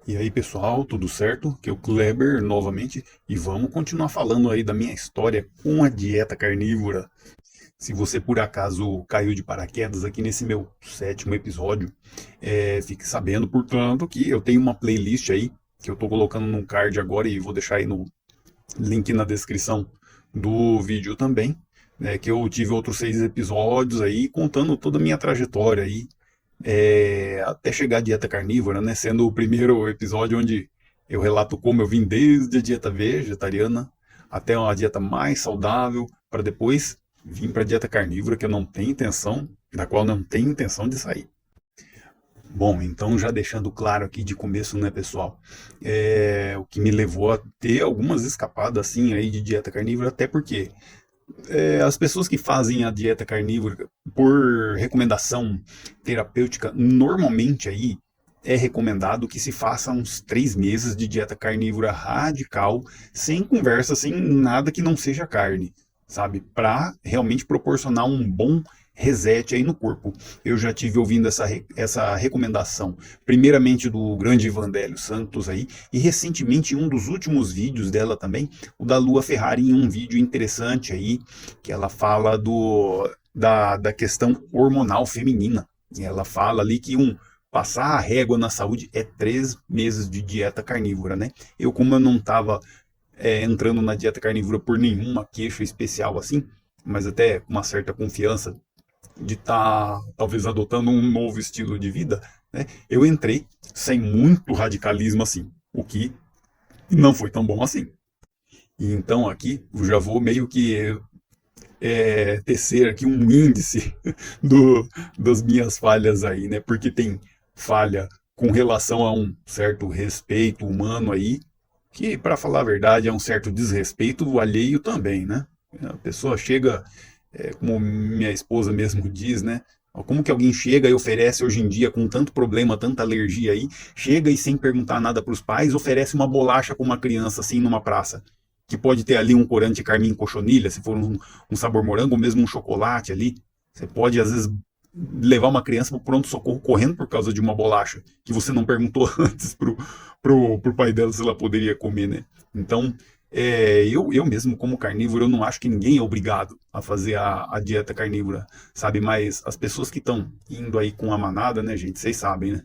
E aí, pessoal, tudo certo? Aqui é o Kleber novamente e vamos continuar falando aí da minha história com a dieta carnívora. Se você por acaso caiu de paraquedas aqui nesse meu sétimo episódio, fique sabendo, portanto, que eu tenho uma playlist aí que eu tô colocando num card agora e vou deixar aí no link na descrição do vídeo também, né, que eu tive outros 6 episódios aí contando toda a minha trajetória aí até chegar à dieta carnívora, né? Sendo o primeiro episódio onde eu relato como eu vim desde a dieta vegetariana até uma dieta mais saudável, para depois vir para a dieta carnívora, que eu não tenho intenção, da qual não tenho intenção de sair. Bom, então já deixando claro aqui de começo, né, pessoal, o que me levou a ter algumas escapadas assim aí de dieta carnívora, até porque as pessoas que fazem a dieta carnívora por recomendação terapêutica, normalmente aí é recomendado que se faça uns 3 meses de dieta carnívora radical, sem conversa, sem nada que não seja carne, sabe? Para realmente proporcionar um bom reset aí no corpo. Eu já tive ouvindo essa recomendação, primeiramente do grande Vandélio Santos aí, e recentemente em um dos últimos vídeos dela também, o da Lua Ferrari, em um vídeo interessante aí, que ela fala da questão hormonal feminina. E ela fala ali que passar a régua na saúde é 3 meses de dieta carnívora, né? Como eu não estava entrando na dieta carnívora por nenhuma queixa especial assim, mas até com uma certa confiança de estar talvez adotando um novo estilo de vida, né? Eu entrei sem muito radicalismo assim, o que não foi tão bom assim. E então aqui eu já vou meio que tecer aqui um índice das minhas falhas aí, né? Porque tem falha com relação a um certo respeito humano aí, que, para falar a verdade, é um certo desrespeito alheio também, né? A pessoa chega, como minha esposa mesmo diz, né? Como que alguém chega e oferece hoje em dia, com tanto problema, tanta alergia aí, chega e sem perguntar nada para os pais, oferece uma bolacha para uma criança assim numa praça, que pode ter ali um corante carmim cochonilha, se for um sabor morango, ou mesmo um chocolate ali. Você pode, às vezes, levar uma criança para o pronto-socorro correndo por causa de uma bolacha, que você não perguntou antes pro pai dela se ela poderia comer, né? Então, eu mesmo, como carnívoro, eu não acho que ninguém é obrigado a fazer a dieta carnívora, sabe? Mas as pessoas que estão indo aí com a manada, né, gente? Vocês sabem, né?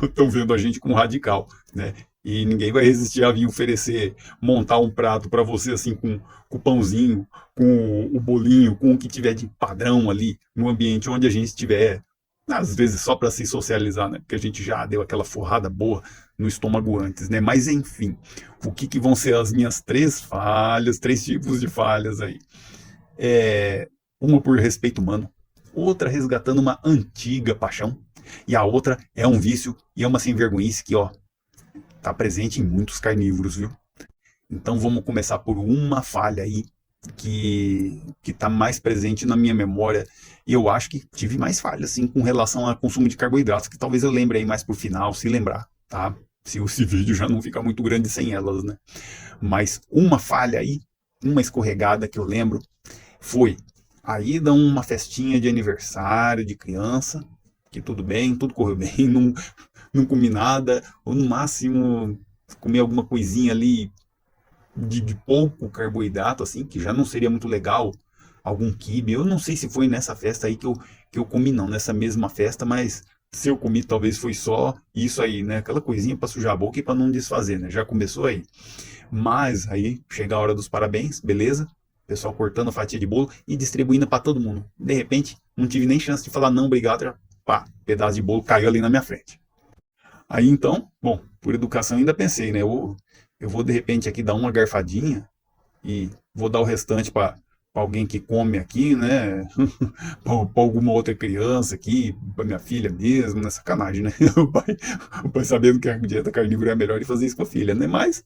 Estão vendo a gente com radical, né? E ninguém vai resistir a vir oferecer, montar um prato para você, assim, com o pãozinho, com o bolinho, com o que tiver de padrão ali no ambiente onde a gente estiver, às vezes só para se socializar, né? Porque a gente já deu aquela forrada boa no estômago antes, né? Mas enfim, o que vão ser as minhas 3 falhas, 3 tipos de falhas aí? Uma por respeito humano, outra resgatando uma antiga paixão, e a outra é um vício e é uma sem-vergonhice que, ó, tá presente em muitos carnívoros, viu? Então vamos começar por uma falha aí que está mais presente na minha memória. E eu acho que tive mais falhas, assim, com relação ao consumo de carboidratos, que talvez eu lembre aí mais pro final, se lembrar, tá? Se esse vídeo já não fica muito grande sem elas, né? Mas uma falha aí, uma escorregada que eu lembro, foi a ida a uma festinha de aniversário de criança, que tudo bem, tudo correu bem, não comi nada, ou no máximo comi alguma coisinha ali de pouco carboidrato, assim, que já não seria muito legal, algum quibe. Eu não sei se foi nessa festa aí que eu comi, não, nessa mesma festa, mas se eu comi, talvez foi só isso aí, né? Aquela coisinha para sujar a boca e para não desfazer, né? Já começou aí. Mas aí chega a hora dos parabéns, beleza? Pessoal cortando a fatia de bolo e distribuindo para todo mundo. De repente, não tive nem chance de falar não, obrigado, já, pá, pedaço de bolo caiu ali na minha frente. Aí então, bom, por educação ainda pensei, né? Eu vou de repente aqui dar uma garfadinha e vou dar o restante para alguém que come aqui, né? Para alguma outra criança aqui, para minha filha mesmo, né? Sacanagem, né? O pai sabendo que a dieta carnívora é a melhor e fazer isso com a filha, né? Mas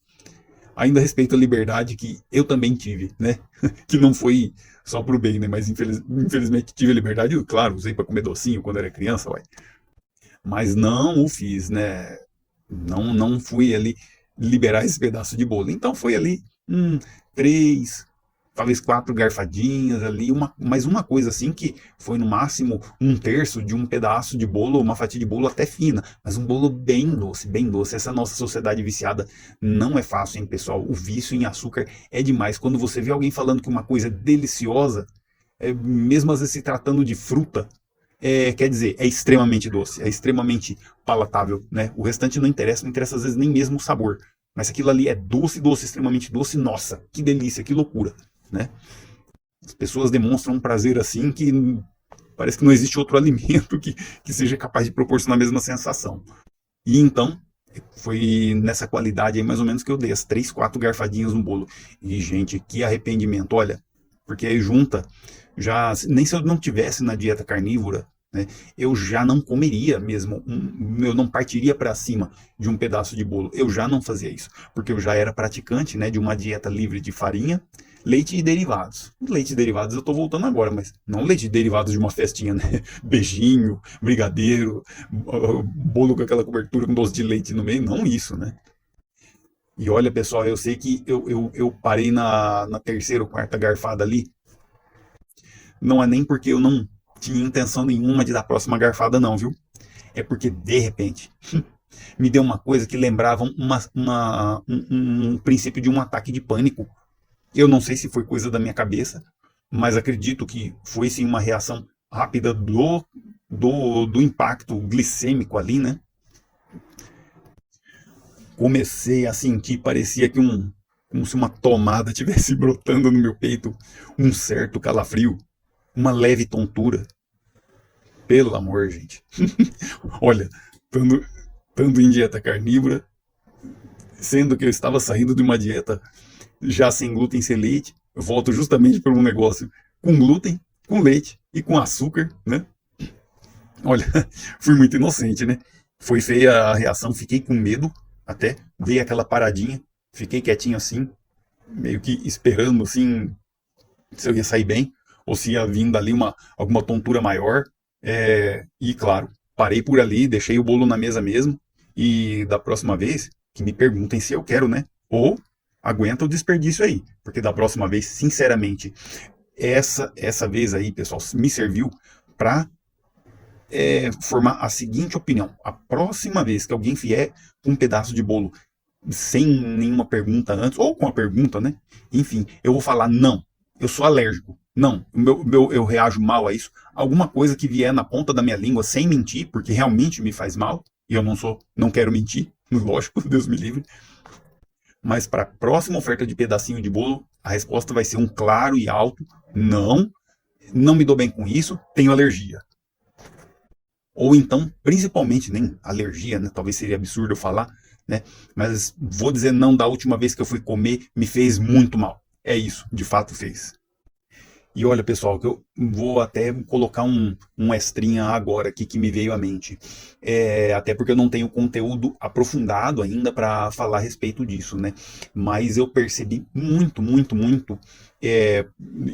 ainda respeito a liberdade que eu também tive, né? Que não foi só pro bem, né? Mas infelizmente tive a liberdade, eu, claro, usei para comer docinho quando era criança, ué. Mas não o fiz, né? Não fui ali liberar esse pedaço de bolo. Então foi ali, 3, talvez 4 garfadinhas ali, mas uma coisa assim que foi no máximo um terço de um pedaço de bolo, uma fatia de bolo até fina, mas um bolo bem doce, bem doce. Essa nossa sociedade viciada não é fácil, hein, pessoal? O vício em açúcar é demais. Quando você vê alguém falando que uma coisa é deliciosa, mesmo às vezes se tratando de fruta, quer dizer, é extremamente doce, é extremamente palatável, né? O restante não interessa às vezes nem mesmo o sabor. Mas aquilo ali é doce, doce, extremamente doce, nossa, que delícia, que loucura, né? As pessoas demonstram um prazer assim que parece que não existe outro alimento que seja capaz de proporcionar a mesma sensação. E então, foi nessa qualidade aí mais ou menos que eu dei as 3, 4 garfadinhas no bolo. E, gente, que arrependimento, olha, porque aí junta, já, nem se eu não tivesse na dieta carnívora, né, eu já não comeria mesmo, eu não partiria para cima de um pedaço de bolo, eu já não fazia isso, porque eu já era praticante, né, de uma dieta livre de farinha, leite e derivados. Leite e derivados eu tô voltando agora, mas não leite e derivados de uma festinha, né? Beijinho, brigadeiro, bolo com aquela cobertura com doce de leite no meio, não isso, né? E olha, pessoal, eu sei que eu parei na terceira ou quarta garfada ali, não é nem porque eu não tinha intenção nenhuma de dar a próxima garfada, não, viu? É porque, de repente, me deu uma coisa que lembrava um princípio de um ataque de pânico. Eu não sei se foi coisa da minha cabeça, mas acredito que foi sim uma reação rápida do impacto glicêmico ali, né? Comecei a sentir, parecia que como se uma tomada tivesse brotando no meu peito, um certo calafrio, uma leve tontura. Pelo amor, gente. Olha, estando em dieta carnívora, sendo que eu estava saindo de uma dieta já sem glúten, sem leite, eu volto justamente por um negócio com glúten, com leite e com açúcar, né? Olha, fui muito inocente, né? Foi feia a reação, fiquei com medo, até dei aquela paradinha, fiquei quietinho assim, meio que esperando assim se eu ia sair bem, ou se ia vir dali alguma tontura maior. E claro, parei por ali, deixei o bolo na mesa mesmo, e da próxima vez, que me perguntem se eu quero, né? Ou aguenta o desperdício aí, porque da próxima vez, sinceramente, essa vez aí, pessoal, me serviu para formar a seguinte opinião: a próxima vez que alguém vier com um pedaço de bolo sem nenhuma pergunta antes, ou com a pergunta, né? Enfim, eu vou falar não, eu sou alérgico. Não, eu reajo mal a isso. Alguma coisa que vier na ponta da minha língua sem mentir, porque realmente me faz mal, e eu não quero mentir, lógico, Deus me livre. Mas para a próxima oferta de pedacinho de bolo, a resposta vai ser um claro e alto não, não me dou bem com isso, tenho alergia. Ou então, principalmente, nem alergia, né? Talvez seria absurdo eu falar, né? Mas vou dizer não, da última vez que eu fui comer, me fez muito mal. É isso, de fato fez. E olha, pessoal, que eu vou até colocar um extrinha agora aqui que me veio à mente. Até porque eu não tenho conteúdo aprofundado ainda para falar a respeito disso, né? Mas eu percebi muito, muito, muito, e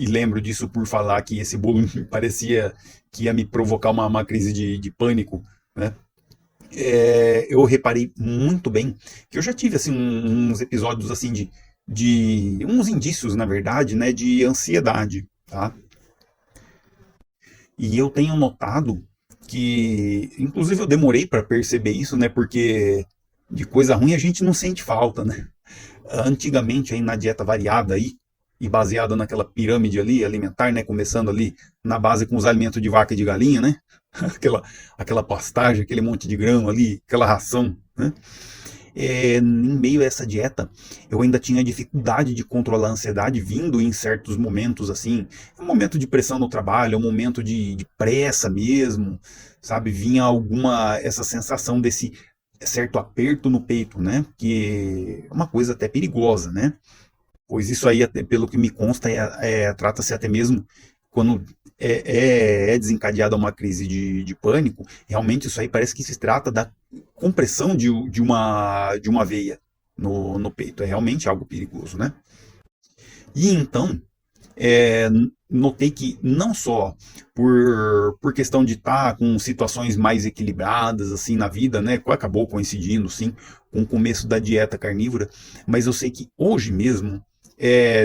lembro disso por falar que esse bolo parecia que ia me provocar uma crise de pânico, né? Eu reparei muito bem que eu já tive assim uns episódios assim de uns indícios, na verdade, né, de ansiedade, tá? E eu tenho notado que, inclusive, eu demorei para perceber isso, né? Porque de coisa ruim a gente não sente falta, né? Antigamente, aí na dieta variada aí, e baseada naquela pirâmide ali alimentar, né? Começando ali na base com os alimentos de vaca e de galinha, né? aquela pastagem, aquele monte de grão ali, aquela ração, né? Em meio a essa dieta, eu ainda tinha dificuldade de controlar a ansiedade vindo em certos momentos, assim, um momento de pressão no trabalho, um momento de pressa mesmo, sabe? Vinha essa sensação desse certo aperto no peito, né? Que é uma coisa até perigosa, né? Pois isso aí, até pelo que me consta, trata-se até mesmo quando é desencadeada uma crise de pânico, realmente isso aí parece que se trata da compressão de uma veia no peito. É realmente algo perigoso, né? E então, é, notei que não só por questão de estar com situações mais equilibradas assim na vida, né, acabou coincidindo sim com o começo da dieta carnívora, mas eu sei que hoje mesmo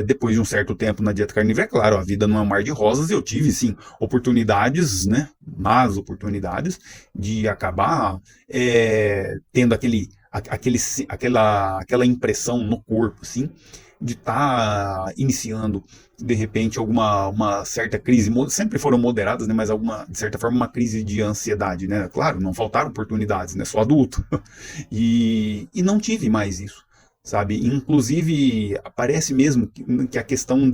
Depois de um certo tempo na dieta carnívora, é claro, a vida não é um mar de rosas, eu tive sim oportunidades, né, más oportunidades de acabar tendo aquela impressão no corpo, assim, de estar iniciando de repente alguma uma certa crise, sempre foram moderadas, né, mas alguma de certa forma uma crise de ansiedade, né? Claro, não faltaram oportunidades, né? Sou adulto e não tive mais isso, sabe? Inclusive, parece mesmo que a questão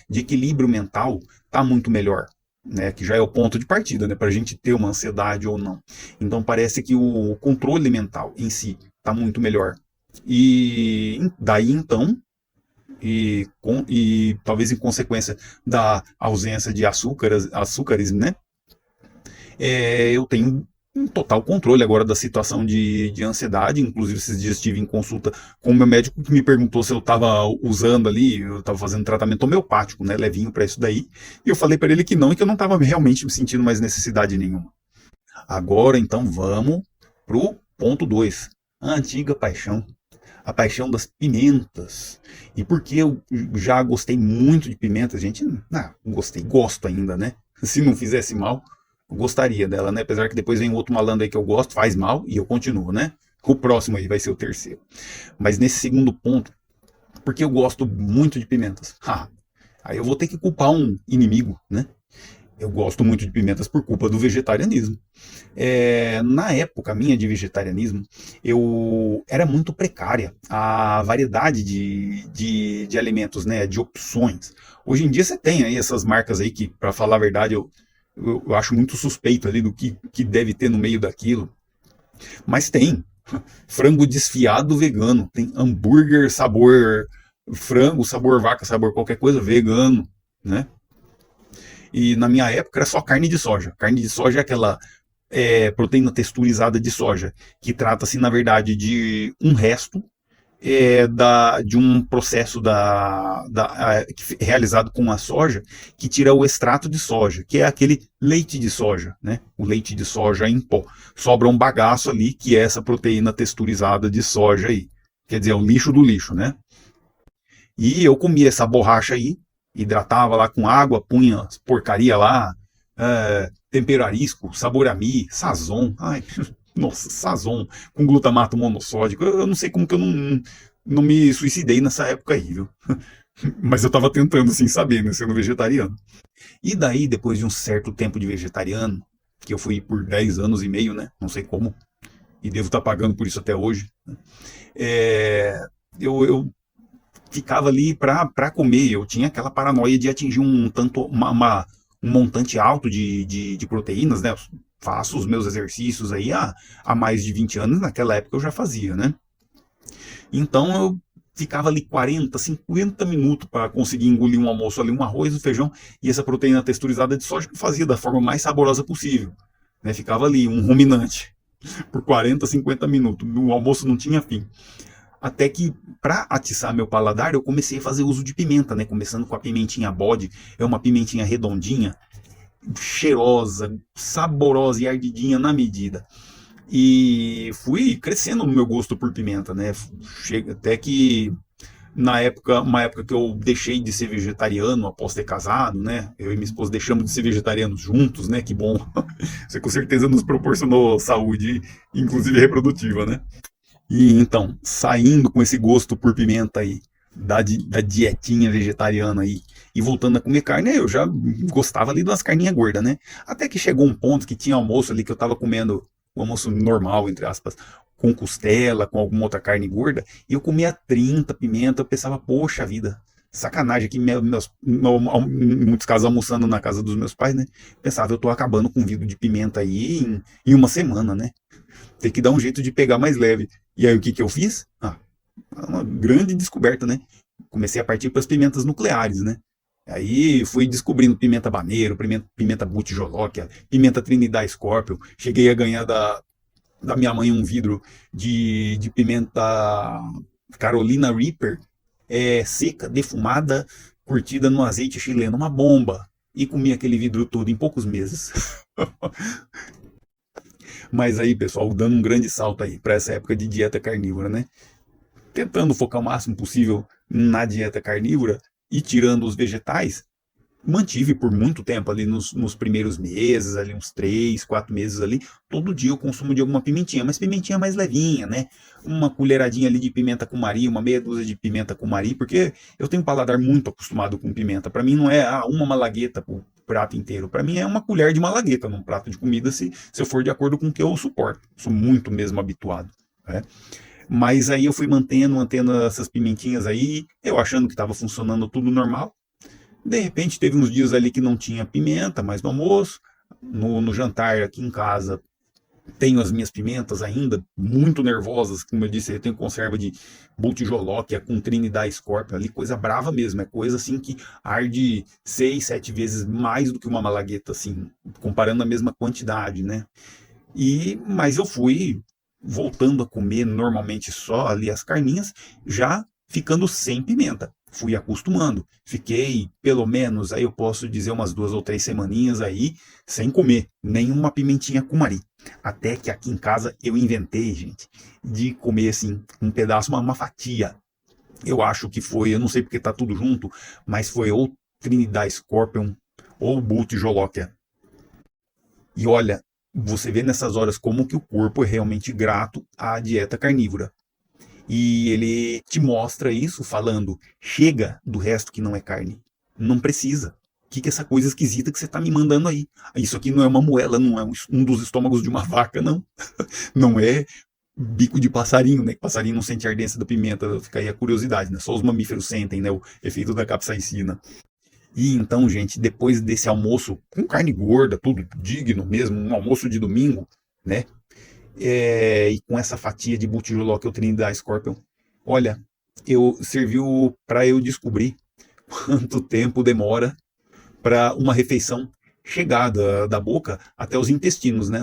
de equilíbrio mental está muito melhor, né? Que já é o ponto de partida, né? Para a gente ter uma ansiedade ou não. Então, parece que o controle mental em si está muito melhor. E daí então, e talvez em consequência da ausência de açúcares, né? Eu tenho um total controle agora da situação de ansiedade. Inclusive, esses dias estive em consulta com o meu médico que me perguntou se eu estava usando ali, eu estava fazendo tratamento homeopático, né, levinho para isso daí. E eu falei para ele que não e que eu não estava realmente me sentindo mais necessidade nenhuma. Agora, então, vamos pro ponto 2, a antiga paixão. A paixão das pimentas. E porque eu já gostei muito de pimenta, gente, gostei, gosto ainda, né? Se não fizesse mal, eu gostaria dela, né? Apesar que depois vem outro malandro aí que eu gosto, faz mal e eu continuo, né? O próximo aí vai ser o terceiro. Mas nesse segundo ponto, porque eu gosto muito de pimentas. Aí eu vou ter que culpar um inimigo, né? Eu gosto muito de pimentas por culpa do vegetarianismo. Na época minha de vegetarianismo, eu era muito precária a variedade de alimentos, né, de opções. Hoje em dia você tem aí essas marcas aí que, para falar a verdade, eu acho muito suspeito ali do que deve ter no meio daquilo. Mas tem frango desfiado vegano, tem hambúrguer sabor frango, sabor vaca, sabor qualquer coisa vegano, né? E na minha época era só carne de soja. Carne de soja é aquela proteína texturizada de soja, que trata-se, na verdade, de um resto de um processo realizado com a soja, que tira o extrato de soja, que é aquele leite de soja, né? O leite de soja em pó. Sobra um bagaço ali, que é essa proteína texturizada de soja aí. Quer dizer, é o lixo do lixo, né? E eu comia essa borracha aí, hidratava lá com água, punha as porcaria lá, tempero arisco, sabor a mi, sazon, ai, nossa, sazon, com glutamato monossódico. Eu não sei como que eu não me suicidei nessa época aí, viu? Mas eu tava tentando sem saber, né, sendo vegetariano. E daí, depois de um certo tempo de vegetariano, que eu fui por 10 anos e meio, né, não sei como, e devo estar pagando por isso até hoje, né, eu ficava ali para comer. Eu tinha aquela paranoia de atingir um montante alto de proteínas, né? Eu faço os meus exercícios aí há mais de 20 anos, naquela época eu já fazia, né? Então eu ficava ali 40, 50 minutos para conseguir engolir um almoço ali, um arroz, um feijão e essa proteína texturizada de soja que eu fazia da forma mais saborosa possível. Né? Ficava ali, um ruminante, por 40, 50 minutos. O almoço não tinha fim. Até que, para atiçar meu paladar, eu comecei a fazer uso de pimenta, né? Começando com a pimentinha bode, é uma pimentinha redondinha, cheirosa, saborosa e ardidinha na medida. E fui crescendo no meu gosto por pimenta, né? Chega até que uma época que eu deixei de ser vegetariano após ter casado, né? Eu e minha esposa deixamos de ser vegetarianos juntos, né? Que bom. Isso com certeza nos proporcionou saúde, inclusive reprodutiva, né? E então, saindo com esse gosto por pimenta aí, da dietinha vegetariana aí, e voltando a comer carne, eu já gostava ali das carninhas gordas, né? Até que chegou um ponto que tinha almoço ali que eu tava comendo, um almoço normal, entre aspas, com costela, com alguma outra carne gorda, e eu comia 30 pimenta, eu pensava, poxa vida, sacanagem aqui, em muitos casos almoçando na casa dos meus pais, né? Pensava, eu tô acabando com um vidro de pimenta aí em uma semana, né? Tem que dar um jeito de pegar mais leve. E aí o que que eu fiz? Uma grande descoberta, né? Comecei a partir para as pimentas nucleares, né? Aí fui descobrindo pimenta habanero, pimenta butijolóquia, pimenta Trinidad Scorpion. Cheguei a ganhar da minha mãe um vidro de pimenta Carolina Reaper, seca, defumada, curtida no azeite chileno, uma bomba. E comi aquele vidro todo em poucos meses. Mas aí, pessoal, dando um grande salto aí para essa época de dieta carnívora, né? tentando focar o máximo possível na dieta carnívora e tirando os vegetais, mantive por muito tempo ali nos primeiros meses, ali uns 3, 4 meses ali, todo dia eu consumo de alguma pimentinha, mas pimentinha mais levinha, né? Uma colheradinha ali de pimenta cumari, uma meia dúzia de pimenta cumari, porque eu tenho um paladar muito acostumado com pimenta. Para mim não é uma malagueta pro prato inteiro, para mim é uma colher de malagueta num prato de comida, se eu for de acordo com o que eu suporto. Sou muito mesmo habituado, né? Mas aí eu fui mantendo essas pimentinhas aí, eu achando que estava funcionando tudo normal. De repente teve uns dias ali que não tinha pimenta, mas no almoço, no jantar aqui em casa, tenho as minhas pimentas ainda, muito nervosas, como eu disse, eu tenho conserva de Butijolóquia com Trinidad Scorpion ali, coisa brava mesmo, é coisa assim que arde 6, 7 vezes mais do que uma malagueta, assim, comparando a mesma quantidade, né? Mas eu fui voltando a comer normalmente só ali as carninhas, já ficando sem pimenta. Fui acostumando. Fiquei, pelo menos, aí eu posso dizer umas 2 ou 3 semaninhas aí, sem comer nenhuma pimentinha cumari. Até que aqui em casa eu inventei, gente, de comer assim, um pedaço, uma fatia. Eu acho que foi, eu não sei porque tá tudo junto, mas foi ou Trinidad Scorpion ou Butijolóquia. E olha, você vê nessas horas como que o corpo é realmente grato à dieta carnívora. E ele te mostra isso falando: chega do resto que não é carne. Não precisa. O que é essa coisa esquisita que você está me mandando aí? Isso aqui não é uma moela, não é um dos estômagos de uma vaca, não. Não é bico de passarinho, né? Passarinho não sente a ardência da pimenta, fica aí a curiosidade, né? Só os mamíferos sentem, né? O efeito da capsaicina. E então, gente, depois desse almoço com carne gorda, tudo digno mesmo, um almoço de domingo, né? E com essa fatia de butijoló que eu treino da Scorpion, olha, serviu para eu descobrir quanto tempo demora para uma refeição chegar da boca até os intestinos, né?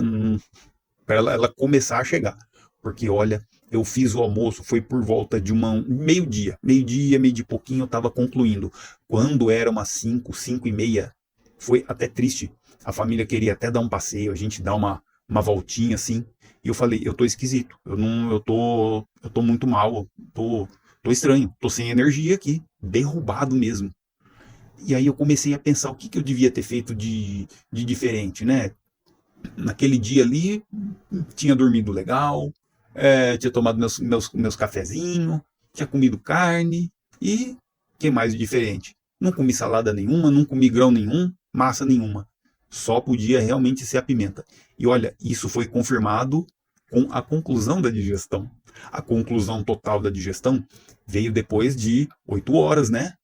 Para ela começar a chegar. Porque, olha, eu fiz o almoço, foi por volta de meio-dia, meio de pouquinho eu estava concluindo. Quando era umas 5, 5 e meia, foi até triste. A família queria até dar um passeio, a gente dar uma voltinha assim. E eu falei, eu tô esquisito, eu tô muito mal, tô estranho, tô sem energia aqui, derrubado mesmo. E aí eu comecei a pensar o que eu devia ter feito de diferente, né? Naquele dia ali, tinha dormido legal, tinha tomado meus cafezinhos, tinha comido carne e que mais de diferente? Não comi salada nenhuma, não comi grão nenhum, massa nenhuma. Só podia realmente ser a pimenta. E olha, isso foi confirmado com a conclusão da digestão. A conclusão total da digestão veio depois de 8 horas, né?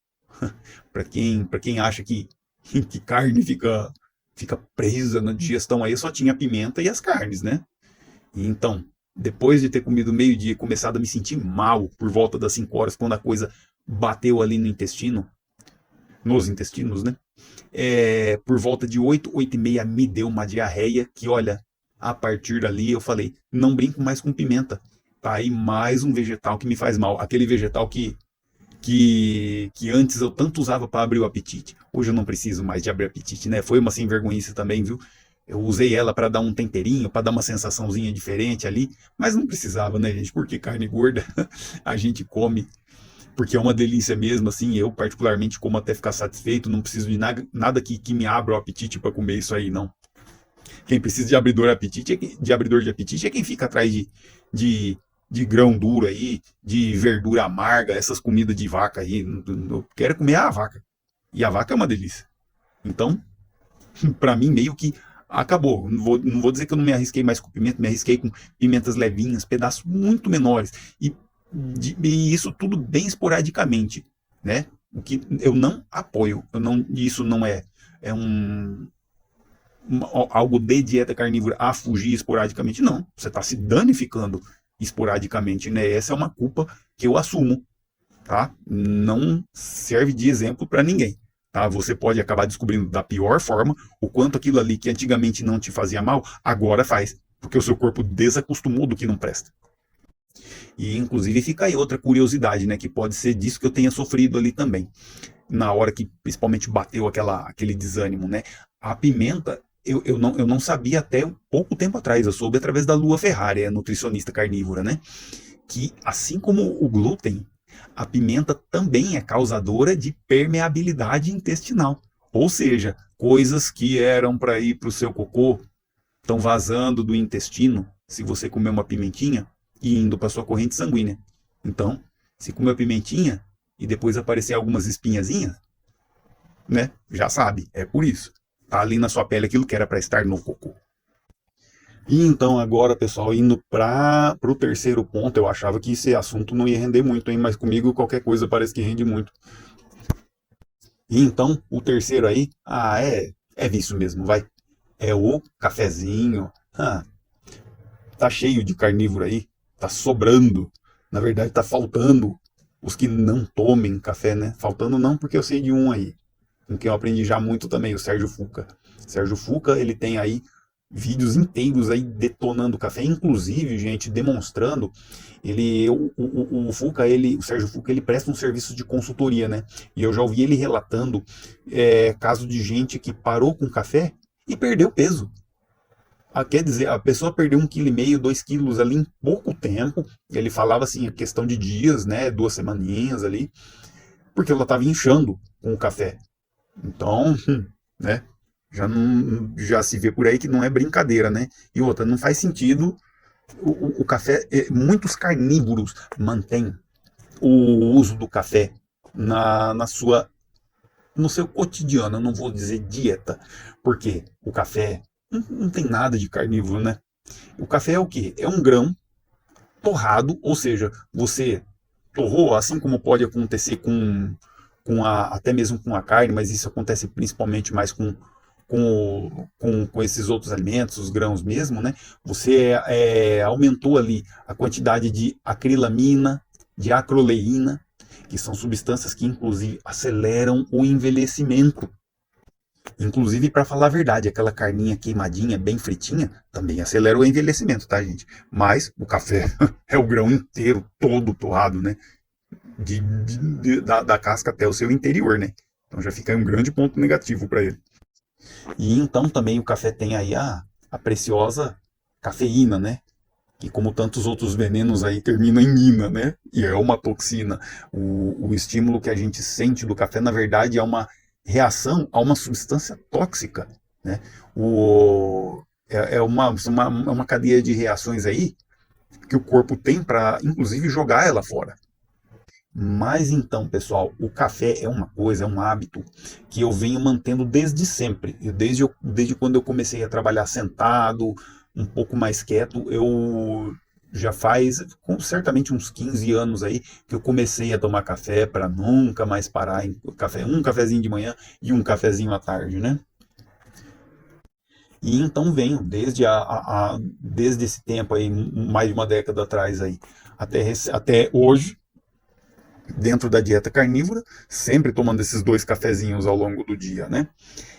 Para quem acha que carne fica presa na digestão aí, só tinha a pimenta e as carnes, né? E então, depois de ter comido meio-dia e começado a me sentir mal por volta das 5 horas, quando a coisa bateu ali no intestino, nos intestinos, né? Por volta de 8, 8 e meia me deu uma diarreia que, olha, a partir dali eu falei, não brinco mais com pimenta. Tá aí mais um vegetal que me faz mal. Aquele vegetal que antes eu tanto usava para abrir o apetite. Hoje eu não preciso mais de abrir apetite, né? Foi uma sem vergonhice também, viu? Eu usei ela para dar um temperinho, para dar uma sensaçãozinha diferente ali, mas não precisava, né, gente? Porque carne gorda a gente come porque é uma delícia mesmo, assim, eu particularmente como até ficar satisfeito, não preciso de nada que me abra o apetite para comer isso aí, não. Quem precisa de abridor de apetite é quem fica atrás de grão duro aí, de verdura amarga, essas comidas de vaca aí. Eu quero comer a vaca. E a vaca é uma delícia. Então, para mim, meio que acabou. Não vou dizer que eu não me arrisquei mais com pimenta, me arrisquei com pimentas levinhas, pedaços muito menores. E isso tudo bem esporadicamente, né? O que eu não apoio. Isso não é algo de dieta carnívora a fugir esporadicamente. Não, você está se danificando esporadicamente, né? Essa é uma culpa que eu assumo, tá? Não serve de exemplo para ninguém, tá? Você pode acabar descobrindo da pior forma o quanto aquilo ali que antigamente não te fazia mal, agora faz, porque o seu corpo desacostumou do que não presta. E inclusive fica aí outra curiosidade, né? Que pode ser disso que eu tenha sofrido ali também. Na hora que principalmente bateu aquele desânimo, né? A pimenta, eu não sabia até pouco tempo atrás. Eu soube através da Lua Ferrari, a nutricionista carnívora, né? que, assim como o glúten, a pimenta também é causadora de permeabilidade intestinal. Ou seja, coisas que eram para ir para o seu cocô estão vazando do intestino se você comer uma pimentinha e indo para sua corrente sanguínea. Então, se comer a pimentinha e depois aparecer algumas espinhazinhas, né? Já sabe, é por isso. Tá ali na sua pele aquilo que era para estar no cocô. E então agora, pessoal, indo para o terceiro ponto, eu achava que esse assunto não ia render muito, hein? Mas comigo qualquer coisa parece que rende muito. E então, o terceiro aí, é vício mesmo, vai. É o cafezinho. Tá cheio de carnívoro aí, tá sobrando. Na verdade, tá faltando os que não tomem café, né? Faltando não, porque eu sei de um aí, com quem eu aprendi já muito também, o Sérgio Fuca. Sérgio Fuca, ele tem aí vídeos inteiros aí detonando café, inclusive, gente, demonstrando, o Fuca, o Sérgio Fuca, ele presta um serviço de consultoria, né? E eu já ouvi ele relatando caso de gente que parou com café e perdeu peso. Quer dizer, a pessoa perdeu 1,5 kg, 2 quilos ali em pouco tempo. Ele falava assim, a questão de dias, né? 2 semaninhas ali, porque ela estava inchando com o café. Então, né? Já se vê por aí que não é brincadeira, né? E outra, não faz sentido o café. Muitos carnívoros mantêm o uso do café no seu cotidiano, eu não vou dizer dieta, porque o café não tem nada de carnívoro, né? O café é o quê? É um grão torrado, ou seja, você torrou, assim como pode acontecer até mesmo com a carne, mas isso acontece principalmente mais com esses outros alimentos, os grãos mesmo, né? Você aumentou ali a quantidade de acrilamina, de acroleína, que são substâncias que inclusive aceleram o envelhecimento. Inclusive, para falar a verdade, aquela carninha queimadinha, bem fritinha, também acelera o envelhecimento, tá, gente? Mas o café é o grão inteiro, todo torrado, né? Da casca até o seu interior, né? Então já fica aí um grande ponto negativo para ele. E então também o café tem aí a preciosa cafeína, né? Que como tantos outros venenos aí termina em ina, né? E é uma toxina. O estímulo que a gente sente do café, na verdade, é uma reação a uma substância tóxica, né? É uma cadeia de reações aí que o corpo tem para, inclusive, jogar ela fora. Mas então, pessoal, o café é uma coisa, é um hábito que eu venho mantendo desde sempre. Desde quando eu comecei a trabalhar sentado, um pouco mais quieto, eu já faz certamente uns 15 anos aí que eu comecei a tomar café para nunca mais parar em café, um cafezinho de manhã e um cafezinho à tarde, né? E então venho desde esse tempo aí, mais de uma década atrás aí, até hoje, dentro da dieta carnívora, sempre tomando esses 2 cafezinhos ao longo do dia, né?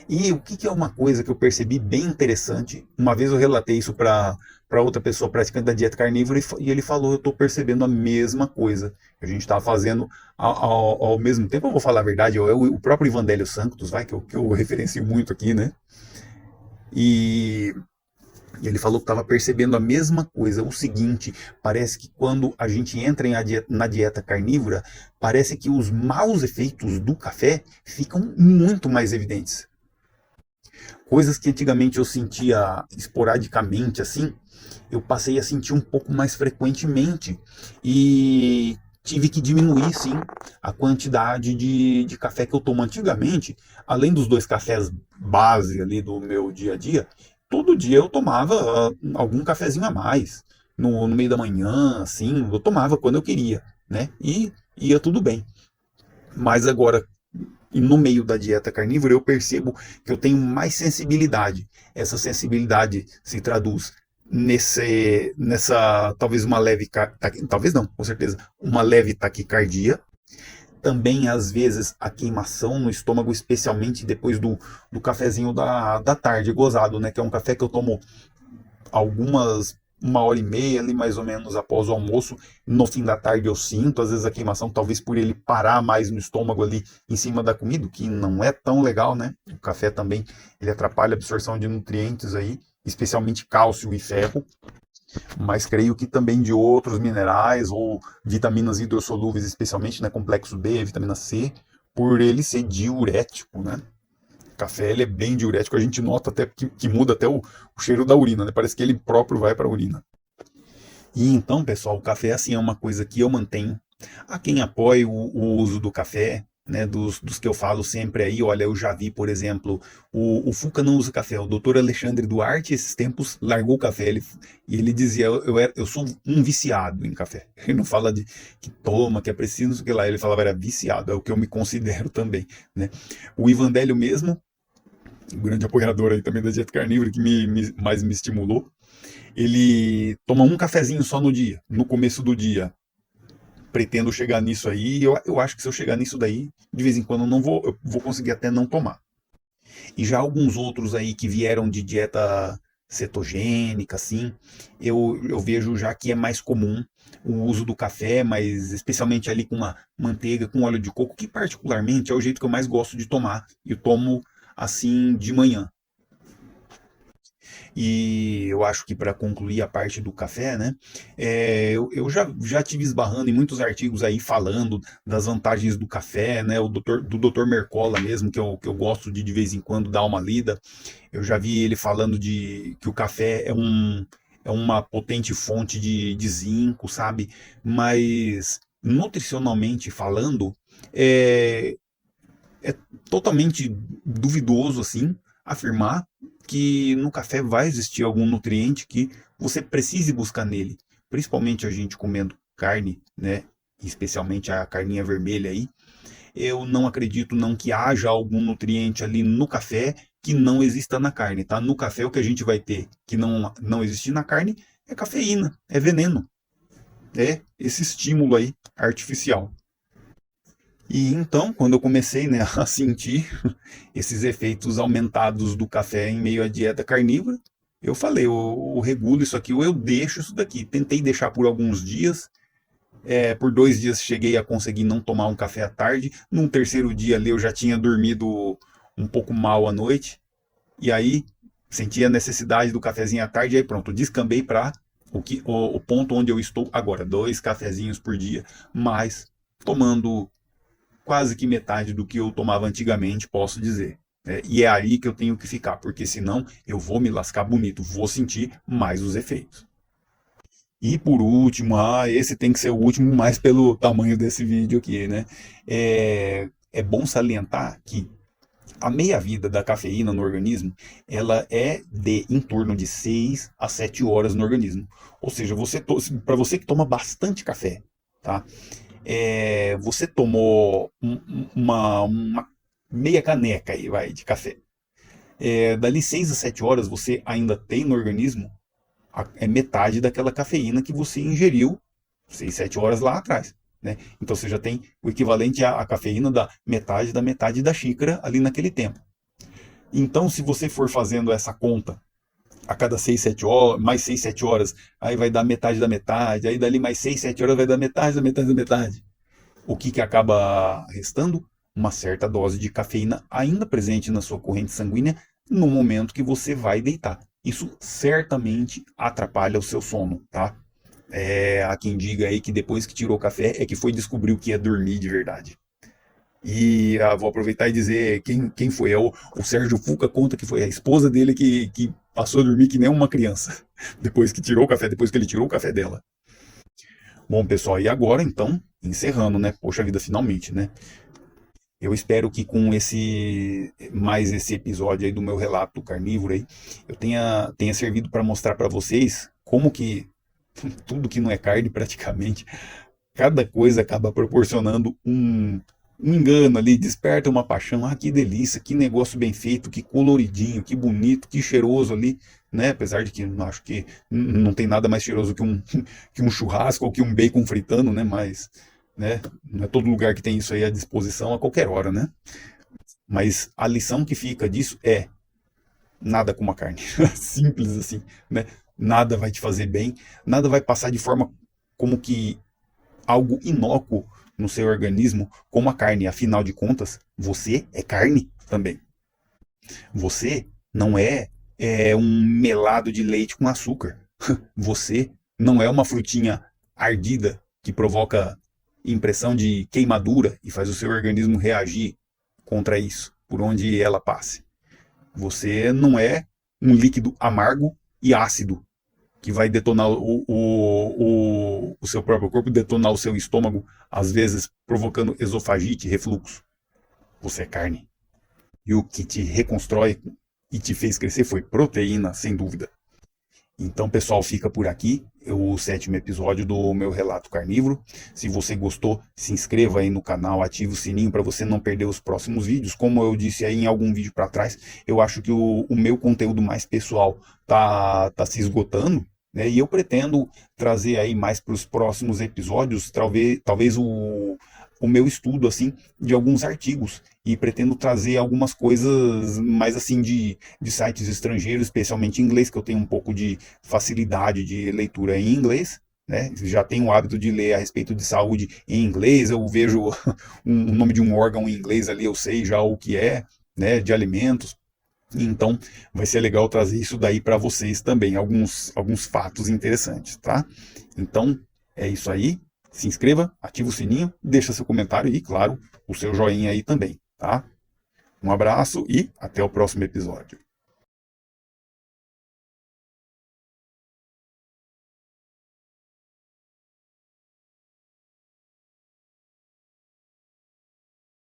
E o que é uma coisa que eu percebi bem interessante, uma vez eu relatei isso para outra pessoa praticante da dieta carnívora e ele falou, eu estou percebendo a mesma coisa. A gente está fazendo ao mesmo tempo, eu vou falar a verdade, é o próprio Ivandélio Sanctus, que eu referencio muito aqui, né? E ele falou que estava percebendo a mesma coisa. O seguinte, parece que quando a gente entra na dieta carnívora, parece que os maus efeitos do café ficam muito mais evidentes. Coisas que antigamente eu sentia esporadicamente assim, eu passei a sentir um pouco mais frequentemente. E tive que diminuir, sim, a quantidade de café que eu tomo antigamente. Além dos 2 cafés base ali do meu dia a dia, todo dia eu tomava algum cafezinho a mais. No meio da manhã, assim, eu tomava quando eu queria, né? E ia tudo bem. Mas agora, no meio da dieta carnívora, eu percebo que eu tenho mais sensibilidade. Essa sensibilidade se traduz nessa talvez uma leve, talvez não, com certeza, uma leve taquicardia. Também, às vezes, a queimação no estômago, especialmente depois do cafezinho da tarde, gozado, né? Que é um café que eu tomo uma hora e meia ali, mais ou menos, após o almoço. No fim da tarde eu sinto, às vezes, a queimação, talvez por ele parar mais no estômago ali, em cima da comida, que não é tão legal, né? O café também, ele atrapalha a absorção de nutrientes aí, especialmente cálcio e ferro. mas creio que também de outros minerais ou vitaminas hidrossolúveis, especialmente, né, complexo B, vitamina C, por ele ser diurético, né? O café ele é bem diurético, a gente nota até que muda até o cheiro da urina, né? Parece que ele próprio vai para a urina. E então, pessoal, o café assim é uma coisa que eu mantenho. Há quem apoie o uso do café, né, dos que eu falo sempre aí. Olha, eu já vi, por exemplo, o Fuca não usa café. O doutor Alexandre Duarte, esses tempos, largou o café. E ele dizia: eu sou um viciado em café. Ele não fala de que toma, que é preciso, não sei o que lá. Ele falava, era viciado, é o que eu me considero também. Né? O Ivandélio mesmo, um grande apoiador aí também da dieta carnívora, que mais me estimulou. Ele toma um cafezinho só no dia, no começo do dia. Pretendo chegar nisso aí. Eu acho que se eu chegar nisso daí, de vez em quando eu vou conseguir até não tomar. E já alguns outros aí que vieram de dieta cetogênica, assim, eu vejo já que é mais comum o uso do café, mas especialmente ali com uma manteiga, com óleo de coco, que particularmente é o jeito que eu mais gosto de tomar. Eu tomo assim de manhã. E eu acho que para concluir a parte do café, né, eu já tive esbarrando em muitos artigos aí falando das vantagens do café, né, do doutor Mercola mesmo, que eu gosto de vez em quando dar uma lida. Eu já vi ele falando de que o café é uma potente fonte de zinco, sabe? Mas nutricionalmente falando, é, é totalmente duvidoso assim afirmar que no café vai existir algum nutriente que você precise buscar nele, principalmente a gente comendo carne, né? Especialmente a carninha vermelha aí. Eu não acredito não que haja algum nutriente ali no café que não exista na carne, tá? No café o que a gente vai ter que não existe na carne é cafeína, é veneno, é esse estímulo aí artificial. E então, quando eu comecei, né, a sentir esses efeitos aumentados do café em meio à dieta carnívora, eu falei, eu regulo isso aqui ou eu deixo isso daqui. Tentei deixar por alguns dias, por 2 dias cheguei a conseguir não tomar um café à tarde. Num terceiro dia ali eu já tinha dormido um pouco mal à noite, e aí senti a necessidade do cafezinho à tarde, e aí pronto, descambei para o ponto onde eu estou agora, 2 cafezinhos por dia, mas tomando quase que metade do que eu tomava antigamente, posso dizer. E é aí que eu tenho que ficar, porque senão eu vou me lascar bonito, vou sentir mais os efeitos. E por último, esse tem que ser o último, mais pelo tamanho desse vídeo aqui, né? É bom salientar que a meia-vida da cafeína no organismo, ela é de em torno de 6 a 7 horas no organismo. Ou seja, para você que toma bastante café, tá? Você tomou uma meia caneca aí, vai, de café. Dali 6 a 7 horas você ainda tem no organismo metade daquela cafeína que você ingeriu 6 7 horas lá atrás. Né? Então você já tem o equivalente à cafeína da metade da xícara ali naquele tempo. Então, se você for fazendo essa conta a cada 6 7 horas, mais 6 7 horas, aí vai dar metade da metade, aí dali mais 6 7 horas vai dar metade da metade da metade. O que acaba restando? Uma certa dose de cafeína ainda presente na sua corrente sanguínea no momento que você vai deitar. Isso certamente atrapalha o seu sono, tá? Há quem diga aí que depois que tirou o café é que foi descobrir o que é dormir de verdade. E vou aproveitar e dizer quem foi. O Sérgio Fuca conta que foi a esposa dele que passou a dormir que nem uma criança. Depois que tirou o café, depois que ele tirou o café dela. Bom, pessoal, e agora então, encerrando, né? Poxa vida, finalmente, né? Eu espero que com esse episódio aí do meu relato carnívoro aí, eu tenha servido para mostrar para vocês como que tudo que não é carne praticamente, cada coisa acaba proporcionando um engano ali, desperta uma paixão. Ah, que delícia, que negócio bem feito, que coloridinho, que bonito, que cheiroso ali, né? Apesar de que eu acho que não tem nada mais cheiroso que que um churrasco ou que um bacon fritando, né? Mas, né? Não é todo lugar que tem isso aí à disposição a qualquer hora, né? Mas a lição que fica disso é nada como a carne. Simples assim, né? Nada vai te fazer bem, nada vai passar de forma como que algo inócuo no seu organismo, como a carne. Afinal de contas, você é carne também. Você não é um melado de leite com açúcar. Você não é uma frutinha ardida que provoca impressão de queimadura e faz o seu organismo reagir contra isso, por onde ela passe. Você não é um líquido amargo e ácido que vai detonar o seu próprio corpo, detonar o seu estômago, às vezes provocando esofagite, refluxo. Você é carne. E o que te reconstrói e te fez crescer foi proteína, sem dúvida. Então, pessoal, fica por aqui o 7º episódio do meu relato carnívoro. Se você gostou, se inscreva aí no canal, ative o sininho para você não perder os próximos vídeos. Como eu disse aí em algum vídeo para trás, eu acho que o meu conteúdo mais pessoal tá se esgotando, né? E eu pretendo trazer aí mais para os próximos episódios, talvez o meu estudo assim de alguns artigos, e pretendo trazer algumas coisas mais assim de sites estrangeiros, especialmente em inglês, que eu tenho um pouco de facilidade de leitura em inglês, né? Já tenho o hábito de ler a respeito de saúde em inglês, eu vejo o nome de um órgão em inglês ali, eu sei já o que é, né, de alimentos. Então, vai ser legal trazer isso daí para vocês também, alguns fatos interessantes, tá? Então, é isso aí. Se inscreva, ativa o sininho, deixa seu comentário e, claro, o seu joinha aí também, tá? Um abraço e até o próximo episódio.